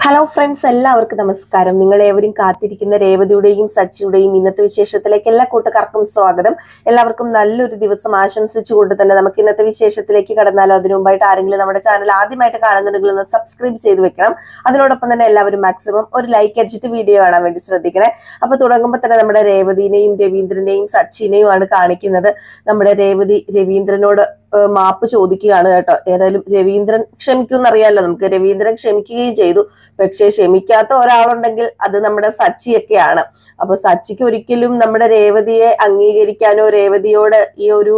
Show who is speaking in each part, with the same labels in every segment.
Speaker 1: Hello friends, എല്ലാവർക്കും നമസ്കാരം. നിങ്ങളേവരും കാത്തിരിക്കുന്ന രേവതിയുടെയും സച്ചിയുടെയും ഇന്നത്തെ വിശേഷത്തിലേക്ക് എല്ലാ കൂട്ടുകാർക്കും സ്വാഗതം. എല്ലാവർക്കും നല്ലൊരു ദിവസം ആശംസിച്ചുകൊണ്ട് തന്നെ നമുക്ക് ഇന്നത്തെ വിശേഷത്തിലേക്ക് കടന്നാലോ. അതിനു മുമ്പായിട്ട് ആരെങ്കിലും നമ്മുടെ ചാനൽ ആദ്യമായിട്ട് കാണുന്നുണ്ടെങ്കിൽ ഒന്ന് സബ്സ്ക്രൈബ് ചെയ്ത് വെക്കണം. അതിനോടൊപ്പം തന്നെ എല്ലാവരും മാക്സിമം ഒരു ലൈക്ക് അടിച്ചിട്ട് വീഡിയോ കാണാൻ വേണ്ടി ശ്രദ്ധിക്കണേ. അപ്പൊ തുടങ്ങുമ്പോൾ തന്നെ നമ്മുടെ രേവതിനെയും രവീന്ദ്രനെയും സച്ചിനെയും ആണ് കാണിക്കുന്നത്. നമ്മുടെ രേവതി രവീന്ദ്രനോട് മാപ്പ് ചോദിക്കുകയാണ് കേട്ടോ. ഏതായാലും രവീന്ദ്രൻ ക്ഷമിക്കുമെന്നറിയാലോ നമുക്ക്. രവീന്ദ്രൻ ക്ഷമിക്കുകയും ചെയ്തു. പക്ഷെ ക്ഷമിക്കാത്ത ഒരാളുണ്ടെങ്കിൽ അത് നമ്മുടെ സച്ചിയൊക്കെയാണ്. അപ്പൊ സച്ചിക്ക് ഒരിക്കലും നമ്മുടെ രേവതിയെ അംഗീകരിക്കാനോ രേവതിയോട് ഈ ഒരു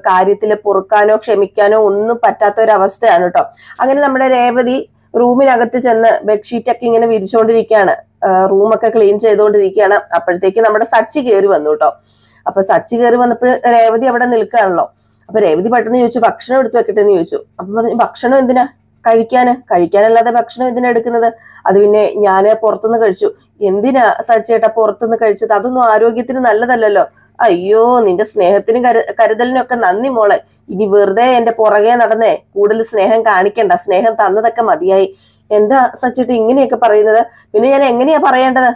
Speaker 1: കാര്യത്തിൽ പൊറുക്കാനോ ക്ഷമിക്കാനോ ഒന്നും പറ്റാത്ത ഒരു അവസ്ഥയാണ് കേട്ടോ. അങ്ങനെ നമ്മുടെ രേവതി റൂമിനകത്ത് ചെന്ന് ബെഡ്ഷീറ്റ് ഒക്കെ ഇങ്ങനെ വിരിച്ചുകൊണ്ടിരിക്കുകയാണ്. റൂമൊക്കെ ക്ലീൻ ചെയ്തുകൊണ്ടിരിക്കുകയാണ്. അപ്പോഴത്തേക്ക് നമ്മുടെ സച്ചി കയറി വന്നു കേട്ടോ. അപ്പൊ സച്ചി കയറി വന്നപ്പോൾ രേവതി അവിടെ നിൽക്കുകയാണല്ലോ. അപ്പൊ രേവതി പെട്ടെന്ന് ചോദിച്ചു, ഭക്ഷണം എടുത്തു വെക്കട്ടെ എന്ന് ചോദിച്ചു. അപ്പൊ പറഞ്ഞു, ഭക്ഷണം എന്തിനാ? കഴിക്കാനല്ലാതെ ഭക്ഷണം എന്തിനാ എടുക്കുന്നത്? അത് പിന്നെ ഞാന് പുറത്തുനിന്ന് കഴിച്ചു. എന്തിനാ സച്ചേട്ടാ പുറത്തുനിന്ന് കഴിച്ചത്? അതൊന്നും ആരോഗ്യത്തിന് നല്ലതല്ലല്ലോ. അയ്യോ, നിന്റെ സ്നേഹത്തിനും കരുതലിനും ഒക്കെ നന്ദി മോളെ. ഇനി വെറുതെ എന്റെ പുറകെ നടന്നേ കൂടുതൽ സ്നേഹം കാണിക്കണ്ട. സ്നേഹം തന്നതൊക്കെ മതിയായി. എന്താ സച്ചിട്ട് ഇങ്ങനെയൊക്കെ പറയുന്നത്? പിന്നെ ഞാൻ എങ്ങനെയാ പറയേണ്ടത്?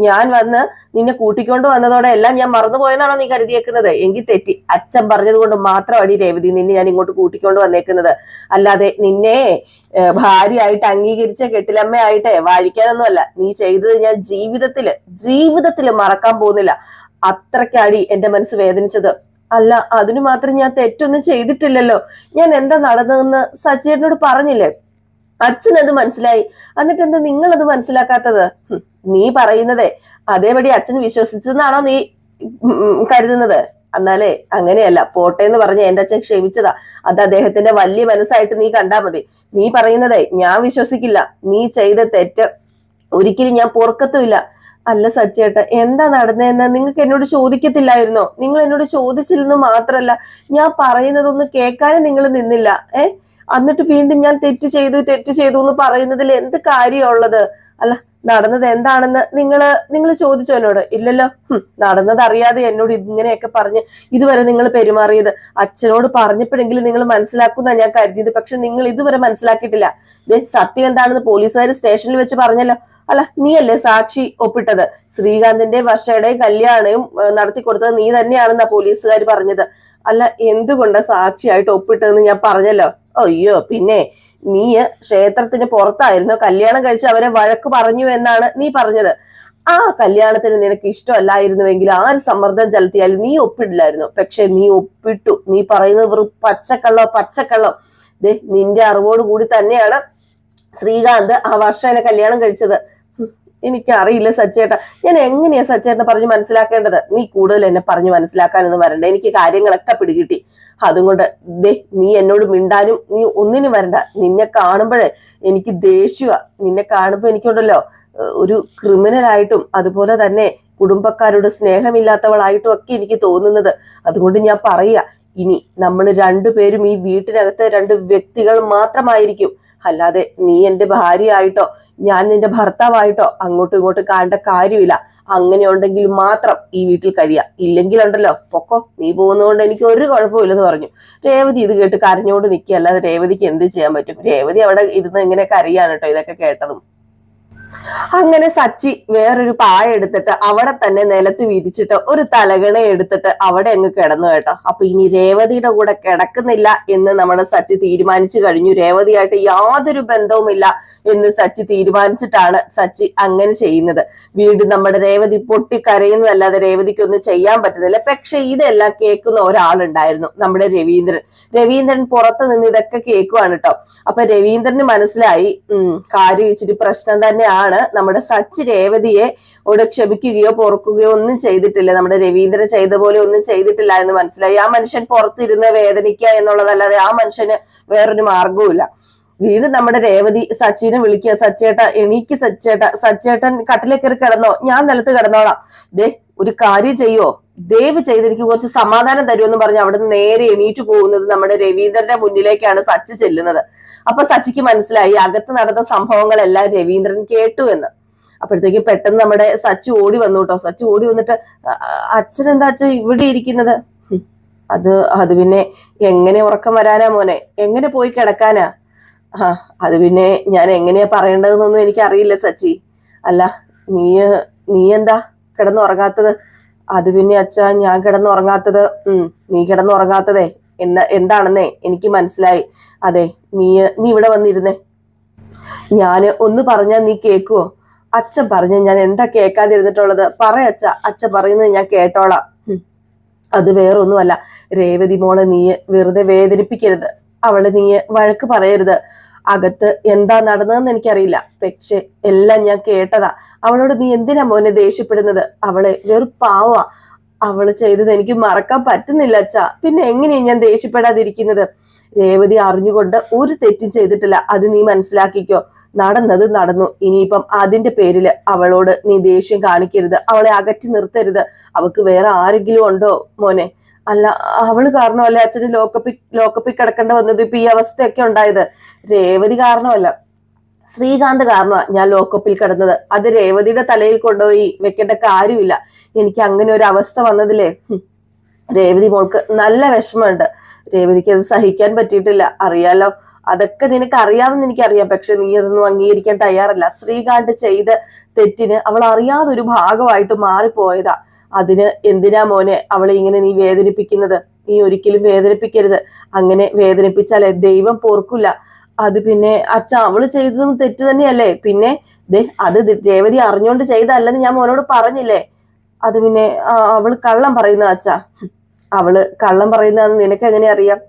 Speaker 1: ഞാൻ വന്ന് നിന്നെ കൂട്ടിക്കൊണ്ട് വന്നതോടെ എല്ലാം ഞാൻ മറന്നുപോയെന്നാണോ നീ കരുതിയേക്കുന്നത്? എങ്കിൽ തെറ്റി. അച്ഛൻ പറഞ്ഞത് കൊണ്ട് മാത്രമാണ് രേവതി നിന്നെ ഞാൻ ഇങ്ങോട്ട് കൂട്ടിക്കൊണ്ട് വന്നേക്കുന്നത്. അല്ലാതെ നിന്നെ ഭാര്യയായിട്ട് അംഗീകരിച്ച കെട്ടിലമ്മയായിട്ടേ വാഴിക്കാനൊന്നുമല്ല. നീ ചെയ്തത് ഞാൻ ജീവിതത്തില് മറക്കാൻ പോകുന്നില്ല. അത്രയ്ക്കാടി എന്റെ മനസ്സ് വേദനിച്ചത്. അല്ല, അതിനു മാത്രം ഞാൻ തെറ്റൊന്നും ചെയ്തിട്ടില്ലല്ലോ. ഞാൻ എന്താ നടന്നതെന്ന് സച്ചിയേട്ടനോട് പറഞ്ഞില്ലേ? അച്ഛനത് മനസ്സിലായി. എന്നിട്ട് എന്താ നിങ്ങളത് മനസ്സിലാക്കാത്തത്? നീ പറയുന്നതേ അതേപടി അച്ഛൻ വിശ്വസിച്ചെന്നാണോ നീ കരുതുന്നത്? എന്നാലേ അങ്ങനെയല്ല. പോട്ടെ എന്ന് പറഞ്ഞ എന്റെ അച്ഛൻ ക്ഷമിച്ചതാ. അത് അദ്ദേഹത്തിന്റെ വലിയ മനസ്സായിട്ട് നീ കണ്ടാ മതി. നീ പറയുന്നതേ ഞാൻ വിശ്വസിക്കില്ല. നീ ചെയ്ത തെറ്റ് ഒരിക്കലും ഞാൻ പൊറുക്കത്തുമില്ല. അല്ല സച്ചേട്ട, എന്താ നടന്നതെന്ന് നിങ്ങൾക്ക് എന്നോട് ചോദിക്കത്തില്ലായിരുന്നോ? നിങ്ങൾ എന്നോട് ചോദിച്ചില്ലെന്ന് മാത്രല്ല, ഞാൻ പറയുന്നതൊന്നും കേൾക്കാനും നിങ്ങൾ നിന്നില്ല. എന്നിട്ട് വീണ്ടും ഞാൻ തെറ്റ് ചെയ്തു എന്ന് പറയുന്നതിൽ എന്ത് കാര്യമുള്ളത്? അല്ല, നടന്നത് എന്താണെന്ന് നിങ്ങൾ ചോദിച്ചോ എന്നോട്? ഇല്ലല്ലോ. നടന്നത് അറിയാതെ എന്നോട് ഇങ്ങനെയൊക്കെ പറഞ്ഞ് ഇതുവരെ നിങ്ങൾ പെരുമാറിയത് അച്ഛനോട് പറഞ്ഞപ്പോഴെങ്കിലും നിങ്ങൾ മനസ്സിലാക്കുന്ന ഞാൻ കരുതിയത്. പക്ഷെ നിങ്ങൾ ഇതുവരെ മനസ്സിലാക്കിയിട്ടില്ല. സത്യം എന്താണെന്ന് പോലീസുകാർ സ്റ്റേഷനിൽ വെച്ച് പറഞ്ഞല്ലോ. അല്ല, നീയല്ലേ സാക്ഷി ഒപ്പിട്ടത്? ശ്രീകാന്തിന്റെ വർഷയുടെ കല്യാണവും നടത്തി കൊടുത്തത് നീ തന്നെയാണെന്നാ പോലീസുകാർ പറഞ്ഞത്. അല്ല, എന്തുകൊണ്ടാ സാക്ഷിയായിട്ട് ഒപ്പിട്ടതെന്ന് ഞാൻ പറഞ്ഞല്ലോ. അയ്യോ, പിന്നെ നീ ക്ഷേത്രത്തിന് പുറത്തായിരുന്നു കല്യാണം കഴിച്ച് അവരെ വഴക്ക് പറഞ്ഞു എന്നാണ് നീ പറഞ്ഞത്. ആ കല്യാണത്തിന് നിനക്ക് ഇഷ്ടമല്ലായിരുന്നുവെങ്കിൽ ആര് സമ്മർദ്ദം ചെലുത്തിയാലും നീ ഒപ്പിടില്ലായിരുന്നു. പക്ഷെ നീ ഒപ്പിട്ടു. നീ പറയുന്നത് വെറും പച്ചക്കള്ളം. നിന്റെ അറിവോട് കൂടി തന്നെയാണ് ശ്രീകാന്ത് ആ വർഷനെ കല്യാണം കഴിച്ചത്. എനിക്കറിയില്ല സച്ചേട്ട, ഞാൻ എങ്ങനെയാ സച്ചേട്ടനെ പറഞ്ഞു മനസ്സിലാക്കേണ്ടത്? നീ കൂടുതൽ എന്നെ പറഞ്ഞു മനസ്സിലാക്കാനൊന്നും വരണ്ട. എനിക്ക് കാര്യങ്ങളൊക്കെ പിടികിട്ടി. അതുകൊണ്ട് നീ എന്നോട് മിണ്ടാനും നീ ഒന്നിനും വരണ്ട. നിന്നെ കാണുമ്പോഴേ എനിക്ക് ദേഷ്യമാ. നിന്നെ കാണുമ്പോ എനിക്കുണ്ടല്ലോ ഒരു ക്രിമിനലായിട്ടും അതുപോലെ തന്നെ കുടുംബക്കാരോട് സ്നേഹമില്ലാത്തവളായിട്ടും ഒക്കെ എനിക്ക് തോന്നുന്നത്. അതുകൊണ്ട് ഞാൻ പറയുക, ഇനി നമ്മൾ രണ്ടുപേരും ഈ വീട്ടിനകത്ത് രണ്ട് വ്യക്തികൾ മാത്രമായിരിക്കും. അല്ലാതെ നീ എന്റെ ഭാര്യയായിട്ടോ ഞാൻ നിന്റെ ഭർത്താവായിട്ടോ അങ്ങോട്ടും ഇങ്ങോട്ടും കാണേണ്ട കാര്യമില്ല. അങ്ങനെ ഉണ്ടെങ്കിൽ മാത്രം ഈ വീട്ടിൽ കഴിയാം. ഇല്ലെങ്കിൽ ഉണ്ടല്ലോ പൊക്കോ, നീ പോകുന്നതുകൊണ്ട് എനിക്ക് ഒരു കുഴപ്പമില്ലെന്ന് പറഞ്ഞു. രേവതി ഇത് കേട്ട് കരഞ്ഞോണ്ട് നിൽക്കുക. അല്ലാതെ രേവതിക്ക് എന്ത് ചെയ്യാൻ പറ്റും? രേവതി അവിടെ ഇരുന്ന് ഇങ്ങനെ കരയാണ് കേട്ടോ ഇതൊക്കെ കേട്ടതും. അങ്ങനെ സച്ചി വേറൊരു പായ എടുത്തിട്ട് അവിടെ തന്നെ നിലത്ത് വിരിച്ചിട്ട് ഒരു തലകണ എടുത്തിട്ട് അവിടെ അങ്ങ് കിടന്നു കേട്ടോ. അപ്പൊ ഇനി രേവതിയുടെ കൂടെ കിടക്കുന്നില്ല എന്ന് നമ്മുടെ സച്ചി തീരുമാനിച്ചു കഴിഞ്ഞു. രേവതിയായിട്ട് യാതൊരു ബന്ധവുമില്ല എന്ന് സച്ചി തീരുമാനിച്ചിട്ടാണ് സച്ചി അങ്ങനെ ചെയ്യുന്നത്. വീണ്ടും നമ്മുടെ രേവതി പൊട്ടിക്കരയുന്നതല്ലാതെ രേവതിക്കൊന്നും ചെയ്യാൻ പറ്റുന്നില്ല. പക്ഷെ ഇതെല്ലാം കേൾക്കുന്ന ഒരാളുണ്ടായിരുന്നു, നമ്മുടെ രവീന്ദ്രൻ പുറത്ത് നിന്ന് ഇതൊക്കെ കേൾക്കുവാണ് കേട്ടോ. അപ്പൊ രവീന്ദ്രന് മനസ്സിലായി കാര്യം ഇച്ചിരി പ്രശ്നം തന്നെയാണ്. നമ്മുടെ സച്ചി രേവതിയെ ക്ഷമിക്കുകയോ പൊറുക്കുകയോ ഒന്നും ചെയ്തിട്ടില്ല. നമ്മുടെ രവീന്ദ്രൻ ചെയ്ത പോലെ ഒന്നും ചെയ്തിട്ടില്ല എന്ന് മനസ്സിലായി. ആ മനുഷ്യൻ പുറത്തിരുന്ന് വേദനിക്കുക എന്നുള്ളതല്ലാതെ ആ മനുഷ്യന് വേറൊരു മാർഗവുമില്ല. വീണ്ടും നമ്മുടെ രേവതി സച്ചിനെ വിളിക്കുക, സച്ചേട്ട എണീക്ക്, സച്ചേട്ടൻ കട്ടിലേ കയറി കിടന്നോ, ഞാൻ നിലത്ത് കിടന്നോളാം. ഒരു കാര്യം ചെയ്യോ, ദയവ് ചെയ്ത് എനിക്ക് കുറച്ച് സമാധാനം തരുമെന്ന് പറഞ്ഞ് അവിടുന്ന് നേരെ എണീറ്റ് പോകുന്നത് നമ്മുടെ രവീന്ദ്രന്റെ മുന്നിലേക്കാണ് സച്ചി ചെല്ലുന്നത്. അപ്പൊ സച്ചിക്ക് മനസ്സിലായി അകത്ത് നടന്ന സംഭവങ്ങളെല്ലാം രവീന്ദ്രൻ കേട്ടു എന്ന്. അപ്പോഴത്തേക്ക് പെട്ടെന്ന് നമ്മുടെ സച്ചി ഓടി വന്നു കേട്ടോ. സച്ചി ഓടി വന്നിട്ട്, അച്ഛൻ എന്താ അച്ഛൻ ഇവിടെ ഇരിക്കുന്നത്? അത് പിന്നെ എങ്ങനെ ഉറക്കം വരാനാ മോനെ? എങ്ങനെ പോയി കിടക്കാനാ? ആ അത് പിന്നെ ഞാൻ എങ്ങനെയാ പറയേണ്ടതെന്നൊന്നും എനിക്കറിയില്ല സച്ചി. അല്ല നീ നീ എന്താ കിടന്നുറങ്ങാത്തത്? അത് പിന്നെ അച്ഛാ ഞാൻ കിടന്നുറങ്ങാത്തത് നീ കിടന്നുറങ്ങാത്തതേ എന്താണെന്നേ എനിക്ക് മനസ്സിലായി. അതെ, നീ നീ ഇവിടെ വന്നിരുന്നേ. ഞാന് ഒന്ന് പറഞ്ഞാൽ നീ കേക്കുവോ? അച്ഛൻ പറഞ്ഞ ഞാൻ എന്താ കേൾക്കാതിരുന്നിട്ടുള്ളത്? പറയച്ഛ, അച്ഛൻ പറയുന്നത് ഞാൻ കേട്ടോളാം. അത് വേറൊന്നുമല്ല, രേവതി മോളെ നീ വെറുതെ വേദനിപ്പിക്കരുത്. അവള് നീ വഴക്ക് പറയരുത്. അകത്ത് എന്താ നടന്നതെന്ന് എനിക്കറിയില്ല, പക്ഷെ എല്ലാം ഞാൻ കേട്ടതാ. അവളോട് നീ എന്തിനാ മോനെ ദേഷ്യപ്പെടുന്നത്? അവളെ വെറും പാവാ. അവള് ചെയ്തത് എനിക്ക് മറക്കാൻ പറ്റുന്നില്ല അച്ഛാ. പിന്നെ എങ്ങനെയാ ഞാൻ ദേഷ്യപ്പെടാതിരിക്കുന്നത്? രേവതി അറിഞ്ഞുകൊണ്ട് ഒരു തെറ്റും ചെയ്തിട്ടില്ല, അത് നീ മനസ്സിലാക്കിക്കോ. നടന്നത് നടന്നു. ഇനിയിപ്പം അതിന്റെ പേരില് അവളോട് നീ ദേഷ്യം കാണിക്കരുത്, അവളെ അകറ്റി നിർത്തരുത്. അവക്ക് വേറെ ആരെങ്കിലും ഉണ്ടോ മോനെ? അല്ല, അവള് കാരണമല്ല അച്ഛന് ലോക്കപ്പിൽ കിടക്കേണ്ട വന്നത്, ഇപ്പൊ ഈ അവസ്ഥയൊക്കെ ഉണ്ടായത്. രേവതി കാരണമല്ല, ശ്രീകാന്ത് കാരണമാ ഞാൻ ലോക്കപ്പിൽ കിടന്നത്. അത് രേവതിയുടെ തലയിൽ കൊണ്ടുപോയി വെക്കേണ്ട കാര്യമില്ല. എനിക്ക് അങ്ങനെ ഒരു അവസ്ഥ വന്നതിലേ രേവതി മോൾക്ക് നല്ല വിഷമമുണ്ട്. രേവതിക്ക് അത് സഹിക്കാൻ പറ്റിയിട്ടില്ല, അറിയാലോ. അതൊക്കെ നിനക്ക് അറിയാമെന്ന് എനിക്കറിയാം, പക്ഷെ നീ അതൊന്നും അംഗീകരിക്കാൻ തയ്യാറല്ല. ശ്രീകാന്ത് ചെയ്ത തെറ്റിന് അവൾ അറിയാതെ ഒരു ഭാഗമായിട്ട് മാറിപ്പോയതാ. അതിന് എന്തിനാ മോനെ അവളെ ഇങ്ങനെ നീ വേദനിപ്പിക്കുന്നത്? നീ ഒരിക്കലും വേദനിപ്പിക്കരുത്. അങ്ങനെ വേദനിപ്പിച്ചാലേ ദൈവം പൊറുക്കില്ല. അത് പിന്നെ അച്ഛ, അവള് ചെയ്തതും തെറ്റ് തന്നെയല്ലേ? പിന്നെ അത് രേവതി അറിഞ്ഞുകൊണ്ട് ചെയ്തല്ലെന്ന് ഞാൻ മോനോട് പറഞ്ഞില്ലേ? അത് പിന്നെ അവള് കള്ളം പറയുന്ന അച്ഛ. അവള് കള്ളം പറയുന്നതെന്ന് നിനക്ക് എങ്ങനെ അറിയാം?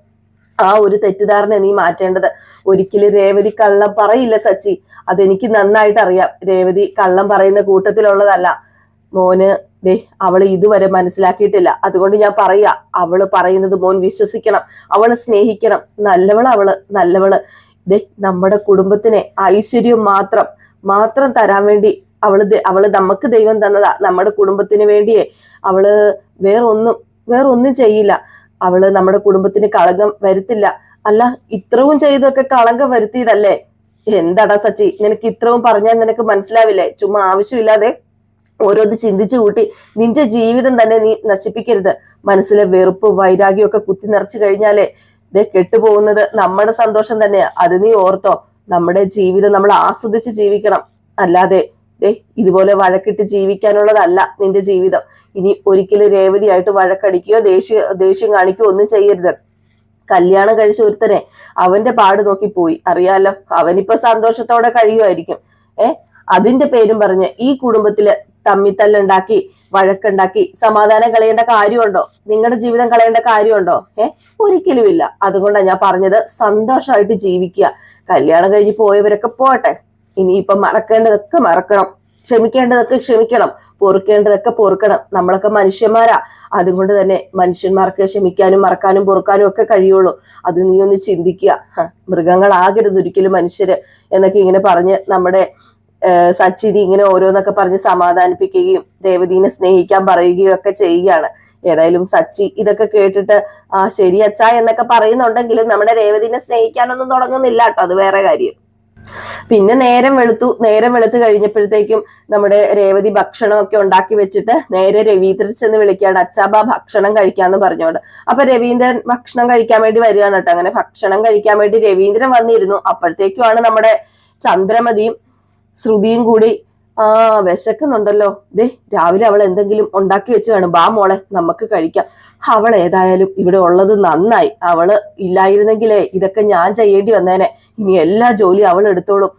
Speaker 1: ആ ഒരു തെറ്റിദ്ധാരണ നീ മാറ്റേണ്ടത്. ഒരിക്കലും രേവതി കള്ളം പറയില്ല സച്ചി, അതെനിക്ക് നന്നായിട്ട് അറിയാം. രേവതി കള്ളം പറയുന്ന കൂട്ടത്തിലുള്ളതല്ല മോന്. അവള് ഇതുവരെ മനസ്സിലാക്കിയിട്ടില്ല. അതുകൊണ്ട് ഞാൻ പറയാ, അവള് പറയുന്നത് മോൻ വിശ്വസിക്കണം, അവളെ സ്നേഹിക്കണം. അവള് നല്ലവള്. നമ്മുടെ കുടുംബത്തിനെ ഐശ്വര്യം മാത്രം തരാൻ വേണ്ടി അവള് നമുക്ക് ദൈവം തന്നതാ. നമ്മുടെ കുടുംബത്തിന് വേണ്ടിയേ. അവള് വേറൊന്നും ചെയ്യില്ല. അവള് നമ്മുടെ കുടുംബത്തിന് കളങ്കം വരുത്തില്ല. അല്ല, ഇത്രവും ചെയ്തൊക്കെ കളങ്കം വരുത്തിയതല്ലേ? എന്താടാ സച്ചി, നിനക്ക് ഇത്രവും പറഞ്ഞാൽ നിനക്ക് മനസ്സിലാവില്ലേ? ചുമ്മാ ആവശ്യമില്ലാതെ ഓരോന്ന് ചിന്തിച്ചു കൂട്ടി നിന്റെ ജീവിതം തന്നെ നീ നശിപ്പിക്കരുത്. മനസ്സിലെ വെറുപ്പും വൈരാഗ്യവും ഒക്കെ കുത്തി നിറച്ചു കഴിഞ്ഞാലേ കെട്ടുപോകുന്നത് നമ്മുടെ സന്തോഷം തന്നെയാ. അത് നീ ഓർത്തോ. നമ്മുടെ ജീവിതം നമ്മൾ ആസ്വദിച്ച് ജീവിക്കണം, അല്ലാതെ ഇതുപോലെ വഴക്കിട്ട് ജീവിക്കാനുള്ളതല്ല നിന്റെ ജീവിതം. ഇനി ഒരിക്കലും രേവതിയായിട്ട് വഴക്കടിക്കുകയോ ദേഷ്യം കാണിക്കുകയോ ഒന്നും ചെയ്യരുത്. കല്യാണം കഴിച്ച ഒരുത്തനെ അവന്റെ പാട് നോക്കി പോയി, അറിയാലോ. അവനിപ്പോ സന്തോഷത്തോടെ കഴിയുമായിരിക്കും. അതിന്റെ പേരും പറഞ്ഞ് ഈ കുടുംബത്തില് തമ്മിത്തല്ലുണ്ടാക്കി വഴക്കുണ്ടാക്കി സമാധാനം കളയേണ്ട കാര്യമുണ്ടോ? നിങ്ങളുടെ ജീവിതം കളയേണ്ട കാര്യമുണ്ടോ? ഒരിക്കലും ഇല്ല. അതുകൊണ്ടാണ് ഞാൻ പറഞ്ഞത്, സന്തോഷമായിട്ട് ജീവിക്കുക. കല്യാണം കഴിഞ്ഞ് പോയവരൊക്കെ പോട്ടെ. ഇനിയിപ്പം മറക്കേണ്ടതൊക്കെ മറക്കണം, ക്ഷമിക്കേണ്ടതൊക്കെ ക്ഷമിക്കണം, പൊറുക്കേണ്ടതൊക്കെ പൊറുക്കണം. നമ്മളൊക്കെ മനുഷ്യന്മാരാ. അതുകൊണ്ട് തന്നെ മനുഷ്യന്മാർക്ക് ക്ഷമിക്കാനും മറക്കാനും പൊറുക്കാനും ഒക്കെ കഴിയുള്ളൂ. അത് നീ ഒന്ന് ചിന്തിക്കുക. മൃഗങ്ങളാകരുത് ഒരിക്കലും മനുഷ്യര് എന്നൊക്കെ ഇങ്ങനെ പറഞ്ഞ് നമ്മുടെ സച്ചിനി ഇങ്ങനെ ഓരോന്നൊക്കെ പറഞ്ഞ് സമാധാനിപ്പിക്കുകയും രേവതിനെ സ്നേഹിക്കാൻ പറയുകയും ഒക്കെ ചെയ്യുകയാണ്. ഏതായാലും സച്ചി ഇതൊക്കെ കേട്ടിട്ട് ശരി അച്ഛാ എന്നൊക്കെ പറയുന്നുണ്ടെങ്കിലും നമ്മുടെ രേവതിനെ സ്നേഹിക്കാനൊന്നും തുടങ്ങുന്നില്ല കേട്ടോ. അത് വേറെ കാര്യം. പിന്നെ നേരം വെളുത്ത് കഴിഞ്ഞപ്പോഴത്തേക്കും നമ്മുടെ രേവതി ഭക്ഷണമൊക്കെ ഉണ്ടാക്കി വെച്ചിട്ട് നേരെ രവീന്ദ്രൻ ചെന്ന് വിളിക്കുകയാണ്. അച്ചാബ ഭക്ഷണം കഴിക്കാന്ന് പറഞ്ഞോണ്ട്. അപ്പൊ രവീന്ദ്രൻ ഭക്ഷണം കഴിക്കാൻ വേണ്ടി വരികയാണ് കേട്ടോ. അങ്ങനെ ഭക്ഷണം കഴിക്കാൻ വേണ്ടി രവീന്ദ്രൻ വന്നിരുന്നു. അപ്പോഴത്തേക്കുമാണ് നമ്മുടെ ചന്ദ്രമതിയും ശ്രുതിയും കൂടി വിശക്കുന്നുണ്ടല്ലോ, രാവിലെ അവൾ എന്തെങ്കിലും ഉണ്ടാക്കി വെച്ച് കാണും, ബാ മോളെ നമുക്ക് കഴിക്കാം. അവൾ ഏതായാലും ഇവിടെ ഉള്ളത് നന്നായി. അവള് ഇല്ലായിരുന്നെങ്കിലേ ഇതൊക്കെ ഞാൻ ചെയ്യേണ്ടി വന്നേനെ. ഇനി എല്ലാ ജോലിയും അവൾ എടുത്തോളും.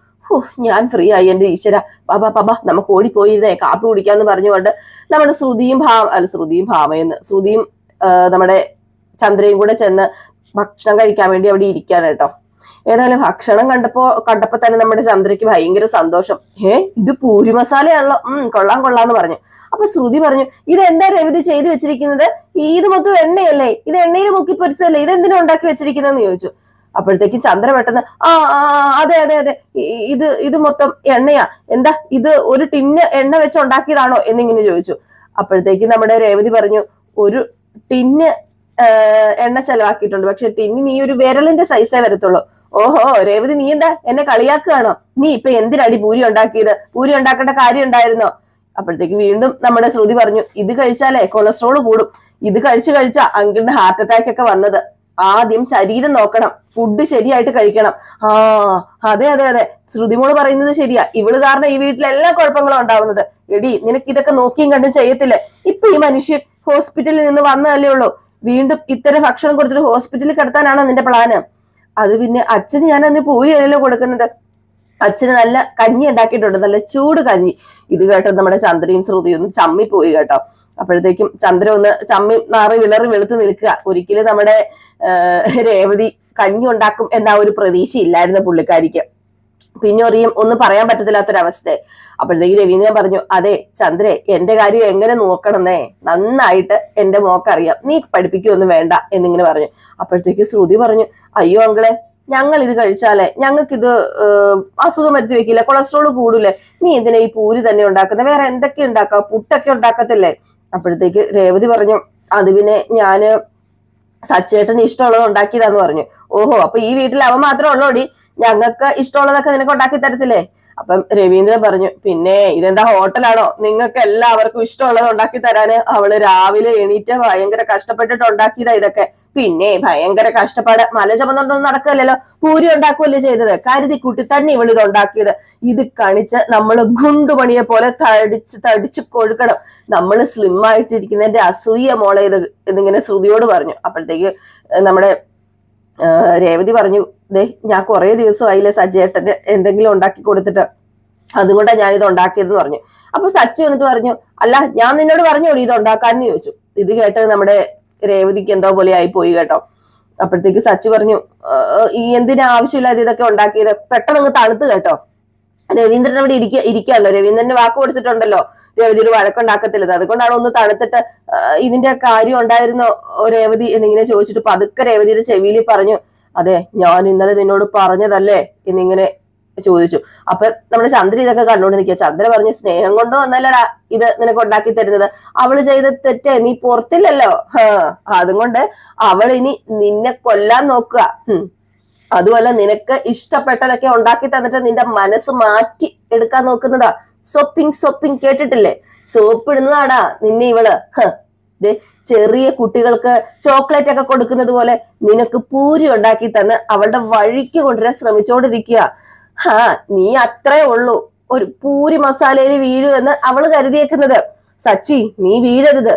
Speaker 1: ഞാൻ ഫ്രീ ആയി എന്റെ ഈശ്വര. പാപ്പാ നമുക്ക് ഓടിപ്പോയിരുന്നേ കാപ്പി കുടിക്കാന്ന് പറഞ്ഞുകൊണ്ട് നമ്മുടെ ശ്രുതിയും നമ്മുടെ ചന്ദ്രയും കൂടെ ചെന്ന് ഭക്ഷണം കഴിക്കാൻ വേണ്ടി അവിടെ ഇരിക്കാൻ കേട്ടോ. ഏതായാലും ഭക്ഷണം കണ്ടപ്പോ തന്നെ നമ്മുടെ ചന്ദ്രയ്ക്ക് ഭയങ്കര സന്തോഷം. ഇത് പൂരി മസാലയാണല്ലോ, കൊള്ളാന്ന് പറഞ്ഞു. അപ്പൊ ശ്രുതി പറഞ്ഞു, ഇതെന്താ രവതി ചെയ്തു വെച്ചിരിക്കുന്നത്? ഇത് മൊത്തം എണ്ണയല്ലേ? ഇത് എണ്ണയിൽ മുക്കി പൊരിച്ചല്ലേ? ഇതെന്തിനാ ഉണ്ടാക്കി വെച്ചിരിക്കുന്നതെന്ന് ചോദിച്ചു. അപ്പോഴത്തേക്ക് ചന്ദ്ര പെട്ടെന്ന് അതെ ഇത് മൊത്തം എണ്ണയാ. എന്താ ഇത് ഒരു ടിന്ന് എണ്ണ വെച്ച് ഉണ്ടാക്കിയതാണോ എന്നിങ്ങനെ ചോദിച്ചു. അപ്പോഴത്തേക്ക് നമ്മുടെ രേവതി പറഞ്ഞു, ഒരു ടിന്ന് എണ്ണ ചെലവാക്കിയിട്ടുണ്ട്, പക്ഷെ ടിന്നിന് ഈ ഒരു വിരലിന്റെ സൈസേ വരത്തുള്ളൂ. ഓഹോ രേവതി, നീ എന്താ എന്നെ കളിയാക്കുകയാണോ? നീ ഇപ്പൊ എന്തിനടി പൂരി ഉണ്ടാക്കിയത്? പൂരി ഉണ്ടാക്കേണ്ട കാര്യം ഉണ്ടായിരുന്നോ? അപ്പോഴത്തേക്ക് വീണ്ടും നമ്മുടെ ശ്രുതി പറഞ്ഞു, ഇത് കഴിച്ചാലേ കൊളസ്ട്രോൾ കൂടും. ഇത് കഴിച്ചാ അങ്കിളിന്റെ ഹാർട്ട് അറ്റാക്ക് ഒക്കെ വന്നത്. ആദ്യം ശരീരം നോക്കണം, ഫുഡ് ശരിയായിട്ട് കഴിക്കണം. ആ അതെ അതെ അതെ, ശ്രുതിമോള് പറയുന്നത് ശരിയാ. ഇവള് കാരണം ഈ വീട്ടിലെ എല്ലാ കുഴപ്പങ്ങളും ഉണ്ടാവുന്നത്. എടി, നിനക്ക് ഇതൊക്കെ നോക്കിയും കണ്ടും ചെയ്യത്തില്ലേ? ഇപ്പൊ ഈ മനുഷ്യൻ ഹോസ്പിറ്റലിൽ നിന്ന് വന്നതല്ലേ ഉള്ളൂ, വീണ്ടും ഇത്തരം ഭക്ഷണം കൊടുത്തിട്ട് ഹോസ്പിറ്റലിൽ കിടത്താനാണോ നിന്റെ പ്ലാന്? അത് പിന്നെ അച്ഛന് ഞാൻ അന്ന് പൂരിയല്ലല്ലോ കൊടുക്കുന്നത്, അച്ഛന് നല്ല കഞ്ഞി ഉണ്ടാക്കിയിട്ടുണ്ട്, നല്ല ചൂട് കഞ്ഞി. ഇത് കേട്ടോ നമ്മുടെ ചന്ദ്രയും ശ്രുതിയും ഒന്ന് ചമ്മിപ്പോയി കേട്ടോ. അപ്പോഴത്തേക്കും ചന്ദ്ര ഒന്ന് ചമ്മി നാറി വിളറി വെളുത്ത് നിൽക്കുക. ഒരിക്കലും നമ്മുടെ രേവതി കഞ്ഞി ഉണ്ടാക്കും എന്ന ഒരു പ്രതീക്ഷ ഇല്ലായിരുന്നു പുള്ളിക്കാരിക്ക്. പിന്നെ അറിയും ഒന്നും പറയാൻ പറ്റത്തില്ലാത്തൊരവസ്ഥ. അപ്പോഴത്തേക്ക് രവീന്ദ്രൻ പറഞ്ഞു, അതെ ചന്ദ്രേ, എന്റെ കാര്യം എങ്ങനെ നോക്കണമെന്നേ നന്നായിട്ട് എന്റെ മോക്കറിയാം, നീ പഠിപ്പിക്കുകയൊന്നും വേണ്ട എന്നിങ്ങനെ പറഞ്ഞു. അപ്പോഴത്തേക്ക് ശ്രുതി പറഞ്ഞു, അയ്യോ അങ്കിളെ, ഞങ്ങൾ ഇത് കഴിച്ചാലേ ഞങ്ങൾക്കിത് അസുഖം വരുത്തി വെക്കില്ല, കൊളസ്ട്രോൾ കൂടൂലേ, നീ എന്തിനാ ഈ പൂരി തന്നെ ഉണ്ടാക്കുന്നത്, വേറെ എന്തൊക്കെ ഉണ്ടാക്കാം, പുട്ടൊക്കെ ഉണ്ടാക്കത്തില്ലേ? അപ്പോഴത്തേക്ക് രേവതി പറഞ്ഞു, അത് പിന്നെ ഞാന് സച്ചേട്ടന് ഇഷ്ടമുള്ളത് ഉണ്ടാക്കിയതാന്ന് പറഞ്ഞു. ഓഹോ, അപ്പൊ ഈ വീട്ടിൽ അവൻ മാത്രമേ ഉള്ളൂടി, ഞങ്ങൾക്ക് ഇഷ്ടമുള്ളതൊക്കെ നിനക്ക് ഉണ്ടാക്കി തരത്തില്ലേ? അപ്പം രവീന്ദ്രൻ പറഞ്ഞു, പിന്നെ ഇതെന്താ ഹോട്ടലാണോ, നിങ്ങൾക്ക് എല്ലാവർക്കും ഇഷ്ടമുള്ളത് ഉണ്ടാക്കി തരാന്? അവള് രാവിലെ എണീറ്റ് ഭയങ്കര കഷ്ടപ്പെട്ടിട്ട് ഉണ്ടാക്കിയതാ ഇതൊക്കെ. പിന്നെ ഭയങ്കര കഷ്ടപ്പാട്, മല ചുമന്നുകൊണ്ടൊന്നും നടക്കല്ലോ, പൂരി ഉണ്ടാക്കുകയല്ലേ ചെയ്തത്, കരുതി കൂട്ടി തന്നെ ഇവൾ ഇത് ഉണ്ടാക്കിയത്. ഇത് കാണിച്ച് നമ്മള് ഗുണ്ടുപണിയെ പോലെ തടിച്ച് കൊഴുക്കണം, നമ്മള് സ്ലിം ആയിട്ടിരിക്കുന്നതിന്റെ അസൂയ മോളെ ഇത് എന്നിങ്ങനെ ശ്രുതിയോട് പറഞ്ഞു. അപ്പോഴത്തേക്ക് നമ്മുടെ രേവതി പറഞ്ഞു, ദേ ഞാൻ കുറെ ദിവസമായില്ലേ സജ്ജേട്ടന് എന്തെങ്കിലും ഉണ്ടാക്കി കൊടുത്തിട്ട്, അതുകൊണ്ടാണ് ഞാനിത് ഉണ്ടാക്കിയതെന്ന് പറഞ്ഞു. അപ്പൊ സച്ചി വന്നിട്ട് പറഞ്ഞു, അല്ല ഞാൻ നിന്നോട് പറഞ്ഞോടി ഇത് ഉണ്ടാക്കാന്ന് ചോദിച്ചു. ഇത് കേട്ട് നമ്മുടെ രേവതിക്ക് എന്തോ പോലെ ആയി പോയി കേട്ടോ. അപ്പോഴത്തേക്ക് സച്ചി പറഞ്ഞു, ഈ എന്തിനാ ആവശ്യമില്ലാതെ ഇതൊക്കെ ഉണ്ടാക്കിയത്, പെട്ടെന്ന് അങ്ങ് തണുത്ത് കേട്ടോ. രവീന്ദ്രൻ അവിടെ ഇരിക്കാണല്ലോ, രവീന്ദ്രന് വാക്ക് കൊടുത്തിട്ടുണ്ടല്ലോ രേവതിയുടെ വഴക്കുണ്ടാക്കത്തില്ലത്, അതുകൊണ്ടാണ് ഒന്ന് തണുത്തിട്ട് ഇതിന്റെ കാര്യം ഉണ്ടായിരുന്നോ രേവതി എന്നിങ്ങനെ ചോദിച്ചിട്ട് പതുക്കെ രേവതിയുടെ ചെവിയിൽ പറഞ്ഞു, അതെ ഞാൻ ഇന്നലെ നിന്നോട് പറഞ്ഞതല്ലേ എന്നിങ്ങനെ ചോദിച്ചു. അപ്പൊ നമ്മുടെ ചന്ദ്ര ഇതൊക്കെ കണ്ടോണ്ട് നിൽക്കുക. ചന്ദ്ര പറഞ്ഞു, സ്നേഹം കൊണ്ടോ ഒന്നല്ലടാ ഇത് നിനക്ക് ഉണ്ടാക്കി തരുന്നത്, അവള് ചെയ്ത തെറ്റ് നീ പുറത്തില്ലല്ലോ, അതുകൊണ്ട് അവൾ ഇനി നിന്നെ കൊല്ലാൻ നോക്കുക, അതുമല്ല നിനക്ക് ഇഷ്ടപ്പെട്ടതൊക്കെ ഉണ്ടാക്കി തന്നിട്ട് നിന്റെ മനസ്സ് മാറ്റി എടുക്കാൻ നോക്കുന്നതാ. സൊപ്പിങ് കേട്ടിട്ടില്ലേ, സോപ്പിടുന്നതാടാ നിന്നെ ഇവള്. ചെറിയ കുട്ടികൾക്ക് ചോക്ലേറ്റ് ഒക്കെ കൊടുക്കുന്നത് പോലെ നിനക്ക് പൂരി ഉണ്ടാക്കി തന്ന് അവളുടെ വഴിക്ക് കൊണ്ടുവരാൻ ശ്രമിച്ചോണ്ടിരിക്കുക. നീ അത്രേ ഉള്ളൂ, ഒരു പൂരി മസാലയിൽ വീഴുമെന്ന് അവള് കരുതിയേക്കുന്നത്. സച്ചി, നീ വീഴരുത്,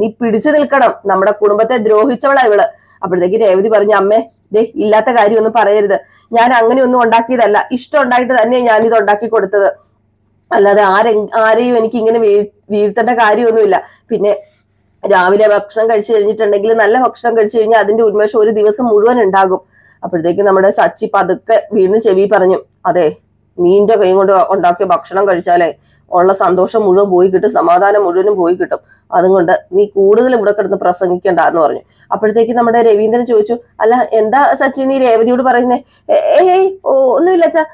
Speaker 1: നീ പിടിച്ചു നിൽക്കണം, നമ്മുടെ കുടുംബത്തെ ദ്രോഹിച്ചവളാ ഇവള്. അപ്പോഴത്തേക്ക് രേവതി പറഞ്ഞു, അമ്മേ ദേ ഇല്ലാത്ത കാര്യമൊന്നും പറയരുത്, ഞാൻ അങ്ങനെയൊന്നും ഉണ്ടാക്കിയതല്ല, ഇഷ്ടം ഉണ്ടായിട്ട് തന്നെ ഞാൻ ഇത് ഉണ്ടാക്കി കൊടുത്തത്, അല്ലാതെ ആരെയും എനിക്ക് ഇങ്ങനെ വീഴ്ത്തേണ്ട കാര്യമൊന്നുമില്ല. പിന്നെ രാവിലെ ഭക്ഷണം കഴിച്ചു കഴിഞ്ഞിട്ടുണ്ടെങ്കിൽ, നല്ല ഭക്ഷണം കഴിച്ചു കഴിഞ്ഞാൽ അതിന്റെ ഉന്മേഷം ഒരു ദിവസം മുഴുവൻ ഉണ്ടാകും. അപ്പോഴത്തേക്ക് നമ്മുടെ സച്ചി പതുക്കെ വീണ്ടും ചെവി പറഞ്ഞു, അതെ നീന്റെ കൈ കൊണ്ട് ഉണ്ടാക്കിയ ഭക്ഷണം കഴിച്ചാലേ ഉള്ള സന്തോഷം മുഴുവൻ പോയി കിട്ടും, സമാധാനം മുഴുവനും പോയി കിട്ടും, അതുകൊണ്ട് നീ കൂടുതൽ ഇവിടെ കിടന്ന് പ്രസംഗിക്കണ്ട എന്ന് പറഞ്ഞു. അപ്പോഴത്തേക്ക് നമ്മുടെ രവീന്ദ്രൻ ചോദിച്ചു, അല്ല എന്താ സച്ചി നീ രേവതിയോട് പറയുന്നേ? ഒന്നുമില്ല അച്ഛാ,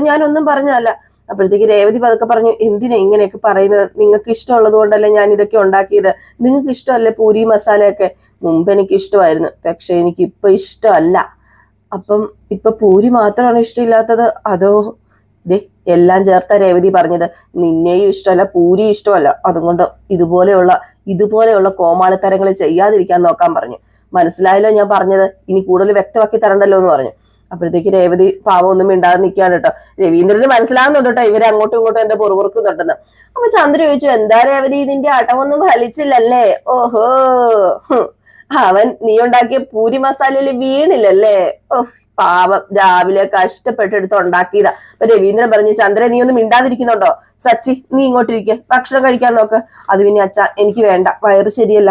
Speaker 1: ഞാനൊന്നും പറഞ്ഞതല്ല. അപ്പോഴത്തേക്ക് രേവതി പതുക്കെ പറഞ്ഞു, എന്തിനാ ഇങ്ങനെയൊക്കെ പറയുന്നത്, നിങ്ങൾക്ക് ഇഷ്ടമുള്ളത് കൊണ്ടല്ലേ ഞാൻ ഇതൊക്കെ ഉണ്ടാക്കിയത്, നിങ്ങൾക്ക് ഇഷ്ടമല്ലേ പൂരി മസാലയൊക്കെ? മുമ്പ് എനിക്ക് ഇഷ്ടമായിരുന്നു, പക്ഷെ എനിക്ക് ഇപ്പൊ ഇഷ്ടമല്ല. അപ്പം ഇപ്പൊ പൂരി മാത്രമാണ് ഇഷ്ടമില്ലാത്തത്, അതോ? ദേ എല്ലാം ചേർത്ത രേവതി പറഞ്ഞത്, നിന്നെയും ഇഷ്ടമല്ല പൂരി ഇഷ്ടമല്ല, അതുകൊണ്ട് ഇതുപോലെയുള്ള കോമാളിത്തരങ്ങൾ ചെയ്യാതിരിക്കാൻ നോക്കാൻ പറഞ്ഞു. മനസ്സിലായല്ലോ ഞാൻ പറഞ്ഞത്, ഇനി കൂടുതൽ വ്യക്തമാക്കി തരണ്ടല്ലോ എന്ന് പറഞ്ഞു. അപ്പോഴത്തേക്ക് രേവതി പാവം ഒന്നും മിണ്ടാതെ നിൽക്കുകയാണ് കേട്ടോ. രവീന്ദ്രന് മനസ്സിലാകുന്നുണ്ട് കേട്ടോ ഇവരെ അങ്ങോട്ടും ഇങ്ങോട്ടും എന്താ പൊറുപൊറുക്കുന്നുണ്ടെന്ന്. അപ്പൊ ചന്ദ്ര ചോദിച്ചു, എന്താ രേവതി ഇതിന്റെ അടവൊന്നും ഫലിച്ചില്ലല്ലേ? ഓഹോ, അവൻ നീ ഉണ്ടാക്കിയ പൂരി മസാലയിൽ വീണില്ലല്ലേ? ഓഹ് പാവം, രാവിലെ കഷ്ടപ്പെട്ടെടുത്ത് ഉണ്ടാക്കിയതാ. അപ്പൊ രവീന്ദ്രൻ പറഞ്ഞു, ചന്ദ്ര നീ ഒന്നും മിണ്ടാതിരിക്കുന്നുണ്ടോ? സച്ചി നീ ഇങ്ങോട്ടിരിക്കുക, ഭക്ഷണം കഴിക്കാൻ നോക്ക്. അത് പിന്നെ അച്ഛാ എനിക്ക് വേണ്ട, വയറ് ശരിയല്ല,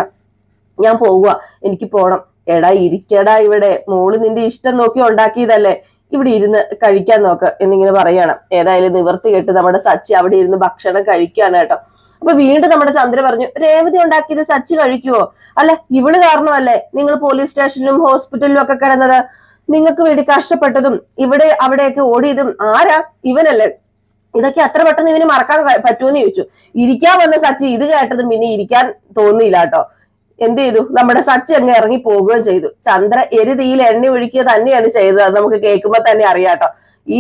Speaker 1: ഞാൻ പോവുക, എനിക്ക് പോണം. എടാ ഇരിക്കടാ ഇവിടെ, മോള് നിന്റെ ഇഷ്ടം നോക്കി ഉണ്ടാക്കിയതല്ലേ, ഇവിടെ ഇരുന്ന് കഴിക്കാൻ നോക്ക് എന്നിങ്ങനെ പറയണം. ഏതായാലും നിവർത്തി കെട്ട് നമ്മുടെ സച്ചി അവിടെ ഇരുന്ന് ഭക്ഷണം കഴിക്കുകയാണ് കേട്ടോ. അപ്പൊ വീണ്ടും നമ്മുടെ ചന്ദ്ര പറഞ്ഞു, രേവതി ഉണ്ടാക്കിയത് സച്ചി കഴിക്കുവോ? അല്ല ഇവള് കാരണമല്ലേ നിങ്ങൾ പോലീസ് സ്റ്റേഷനിലും ഹോസ്പിറ്റലിലും ഒക്കെ കിടന്നത്, നിങ്ങൾക്ക് വേണ്ടി കഷ്ടപ്പെട്ടതും ഇവിടെ അവിടെയൊക്കെ ഓടിയതും ആരാ? ഇവനല്ലേ. ഇതൊക്കെ അത്ര പെട്ടെന്ന് ഇവന് മറക്കാൻ പറ്റുമെന്ന് ചോദിച്ചു. ഇരിക്കാൻ വന്ന സച്ചി ഇത് കേട്ടതും പിന്നെ ഇരിക്കാൻ തോന്നിയില്ല കേട്ടോ. എന്ത് ചെയ്തു, നമ്മുടെ സച്ചി അങ്ങ് ഇറങ്ങി പോവുകയും ചെയ്തു. ചന്ദ്ര എരുതിയിൽ എണ്ണ ഒഴിക്കുക തന്നെയാണ് ചെയ്തത്, അത് നമുക്ക് കേൾക്കുമ്പോ തന്നെ അറിയാട്ടോ. ഈ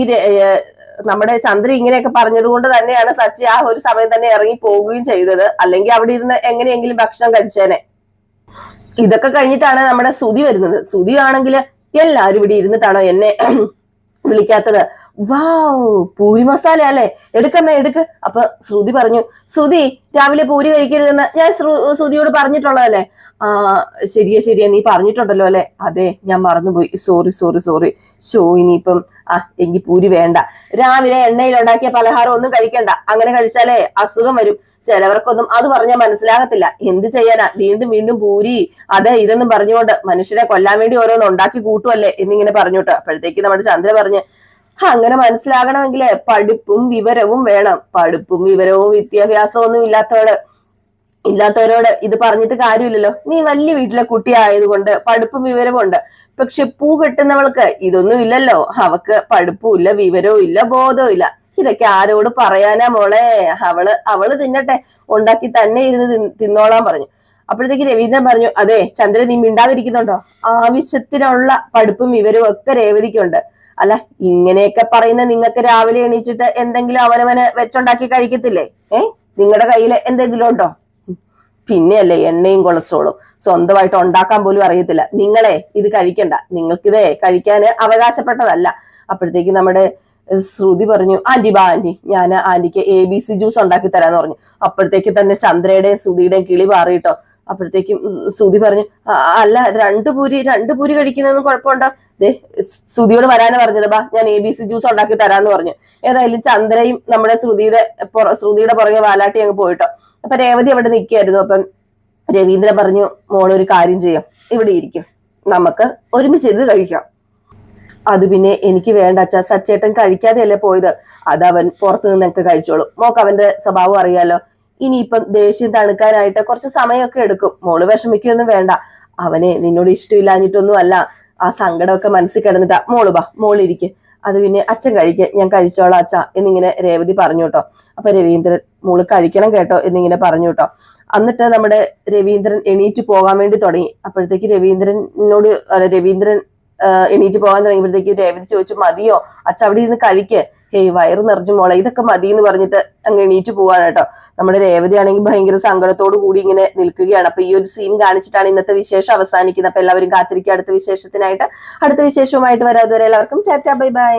Speaker 1: നമ്മുടെ ചന്ദ്ര ഇങ്ങനെയൊക്കെ പറഞ്ഞത് കൊണ്ട് തന്നെയാണ് സച്ചി ആ ഒരു സമയം തന്നെ ഇറങ്ങി പോവുകയും ചെയ്തത്, അല്ലെങ്കിൽ അവിടെ ഇരുന്ന് എങ്ങനെയെങ്കിലും ഭക്ഷണം കഴിച്ചേനെ. ഇതൊക്കെ കഴിഞ്ഞിട്ടാണ് നമ്മുടെ ശ്രുതി വരുന്നത്. ശ്രുതി ആണെങ്കിൽ എല്ലാവരും ഇവിടെ ഇരുന്നിട്ടാണോ എന്നെ വിളിക്കാത്തത്? വാവ്, പൂരി മസാല അല്ലേ, എടുക്കമ്മേ എടുക്ക്. അപ്പൊ ശ്രുതി പറഞ്ഞു, ശ്രുതി രാവിലെ പൂരി കഴിക്കരുതെന്ന് ഞാൻ ശ്രുതിയോട് പറഞ്ഞിട്ടുള്ളതല്ലേ? ആ ശരിയാ നീ പറഞ്ഞിട്ടുണ്ടല്ലോ അല്ലെ? അതെ, ഞാൻ മറന്നുപോയി, സോറി. ഇനിയിപ്പം എങ്കിൽ പൂരി വേണ്ട. രാവിലെ എണ്ണയിൽ ഉണ്ടാക്കിയ പലഹാരം ഒന്നും കഴിക്കണ്ട. അങ്ങനെ കഴിച്ചാലേ അസുഖം വരും. ചിലവർക്കൊന്നും അത് പറഞ്ഞാൽ മനസ്സിലാകത്തില്ല. എന്ത് ചെയ്യാനാ, വീണ്ടും പൂരി അതെ ഇതെന്നും പറഞ്ഞുകൊണ്ട് മനുഷ്യരെ കൊല്ലാൻ വേണ്ടി ഓരോന്ന് ഉണ്ടാക്കി കൂട്ടുമല്ലേ എന്നിങ്ങനെ പറഞ്ഞോട്ട്. അപ്പോഴത്തേക്ക് നമ്മുടെ ചന്ദ്ര പറഞ്ഞ്, അങ്ങനെ മനസ്സിലാകണമെങ്കിലേ പഠിപ്പും വിവരവും വേണം. പഠിപ്പും വിവരവും വിദ്യാഭ്യാസവും ഒന്നും ഇല്ലാത്തവരോട് ഇത് പറഞ്ഞിട്ട് കാര്യമില്ലല്ലോ. നീ വലിയ വീട്ടിലെ കുട്ടിയായതുകൊണ്ട് പഠിപ്പും വിവരവും ഉണ്ട്. പക്ഷെ പൂ കെട്ടുന്നവൾക്ക് ഇതൊന്നും ഇല്ലല്ലോ. അവക്ക് പഠിപ്പും ഇല്ല, വിവരവും ഇല്ല, ബോധവും ഇല്ല. ഇതൊക്കെ ആരോട് പറയാനാ മോളെ? അവള് തിന്നട്ടെ, ഉണ്ടാക്കി തന്നെ ഇരുന്ന് തിന്നോളാൻ പറഞ്ഞു. അപ്പോഴത്തേക്ക് രവീന്ദ്രൻ പറഞ്ഞു, അതെ ചന്ദ്രൻ, നീ മിണ്ടാതിരിക്കുന്നുണ്ടോ? ആവശ്യത്തിനുള്ള പഠിപ്പും വിവരവും ഒക്കെ രേവതിക്കുണ്ട്. അല്ല, ഇങ്ങനെയൊക്കെ പറയുന്ന നിങ്ങൾക്ക് രാവിലെ എണീച്ചിട്ട് എന്തെങ്കിലും അവനവന് വെച്ചുണ്ടാക്കി കഴിക്കത്തില്ലേ? നിങ്ങളുടെ കയ്യിൽ എന്തെങ്കിലും ഉണ്ടോ? പിന്നെയല്ലേ എണ്ണയും കൊളസ്ട്രോളും, സ്വന്തമായിട്ട് ഉണ്ടാക്കാൻ പോലും അറിയത്തില്ല. നിങ്ങളെ ഇത് കഴിക്കണ്ട, നിങ്ങൾക്കിതേ കഴിക്കാന് അവകാശപ്പെട്ടതല്ല. അപ്പോഴത്തേക്ക് നമ്മുടെ ശ്രുതി പറഞ്ഞു, ആന്റി ഞാൻ ആന്റിക്ക് ABC ജ്യൂസ് ഉണ്ടാക്കി തരാന്ന് പറഞ്ഞു. അപ്പോഴത്തേക്ക് തന്നെ ചന്ദ്രയുടെയും ശ്രുതിയുടെയും കിളി പാറിയിട്ടോ. അപ്പോഴത്തേക്കും ശ്രുതി പറഞ്ഞു, അല്ല രണ്ട് പൂരി കഴിക്കുന്നതൊന്നും കുഴപ്പമുണ്ടോ? ശ്രുതിയോട് വരാന് പറഞ്ഞത്, ഞാൻ ABC ജ്യൂസ് ഉണ്ടാക്കി തരാന്ന് പറഞ്ഞു. ഏതായാലും ചന്ദ്രയും നമ്മുടെ ശ്രുതിയുടെ പുറകെ വാലാട്ടി അങ്ങ് പോയിട്ടോ. അപ്പൊ രേവതി അവിടെ നിൽക്കുകയായിരുന്നു. അപ്പം രവീന്ദ്രൻ പറഞ്ഞു, മോളൊരു കാര്യം ചെയ്യാം, ഇവിടെ ഇരിക്കും, നമുക്ക് ഒരുമിച്ച് ഇരുന്ന് കഴിക്കാം. അത് പിന്നെ എനിക്ക് വേണ്ട അച്ഛാ, സച്ചേട്ടൻ കഴിക്കാതെയല്ലേ പോയത്, അതവൻ പുറത്തു നിന്നൊക്കെ കഴിച്ചോളൂ. മോക്ക് അവന്റെ സ്വഭാവം അറിയാലോ. ഇനിയിപ്പം ദേഷ്യം തണുക്കാനായിട്ട് കുറച്ച് സമയമൊക്കെ എടുക്കും. മോള് വിഷമിക്കൊന്നും വേണ്ട. അവനെ നിന്നോട് ഇഷ്ടമില്ലാഞ്ഞിട്ടൊന്നും അല്ല, ആ സങ്കടമൊക്കെ മനസ്സിൽ കിടന്നിട്ടാ. മോളിരിക്കെ, അത് പിന്നെ അച്ഛൻ കഴിക്കുക, ഞാൻ കഴിച്ചോളാം അച്ഛാ എന്നിങ്ങനെ രേവതി പറഞ്ഞു കേട്ടോ. അപ്പൊ രവീന്ദ്രൻ, മോള് കഴിക്കണം കേട്ടോ എന്നിങ്ങനെ പറഞ്ഞു കേട്ടോ. എന്നിട്ട് നമ്മുടെ രവീന്ദ്രൻ എണീറ്റ് പോകാൻ വേണ്ടി തുടങ്ങി. അപ്പോഴത്തേക്ക് രവീന്ദ്രൻ എണീറ്റ് പോകാൻ തുടങ്ങിയപ്പോഴത്തേക്ക് രേവതി ചോദിച്ചു, മതിയോ അച്ഛ, അവിടെ ഇരുന്ന് കഴിക്ക്, വയറ് നിറഞ്ഞു മോളെ, ഇതൊക്കെ മതി എന്ന് പറഞ്ഞിട്ട് അങ്ങ് എണീറ്റ് പോവാണ് കേട്ടോ. നമ്മുടെ രേവതി ആണെങ്കിൽ ഭയങ്കര സങ്കടത്തോടു കൂടി ഇങ്ങനെ നിൽക്കുകയാണ്. അപ്പൊ ഈ ഒരു സീൻ കാണിച്ചിട്ടാണ് ഇന്നത്തെ വിശേഷം അവസാനിക്കുന്നത്. അപ്പൊ എല്ലാവരും കാത്തിരിക്കുക അടുത്ത വിശേഷത്തിനായിട്ട്. അടുത്ത വിശേഷവുമായിട്ട് വരാം. അതുവരെ എല്ലാവർക്കും ടാറ്റാ, ബൈ ബൈ.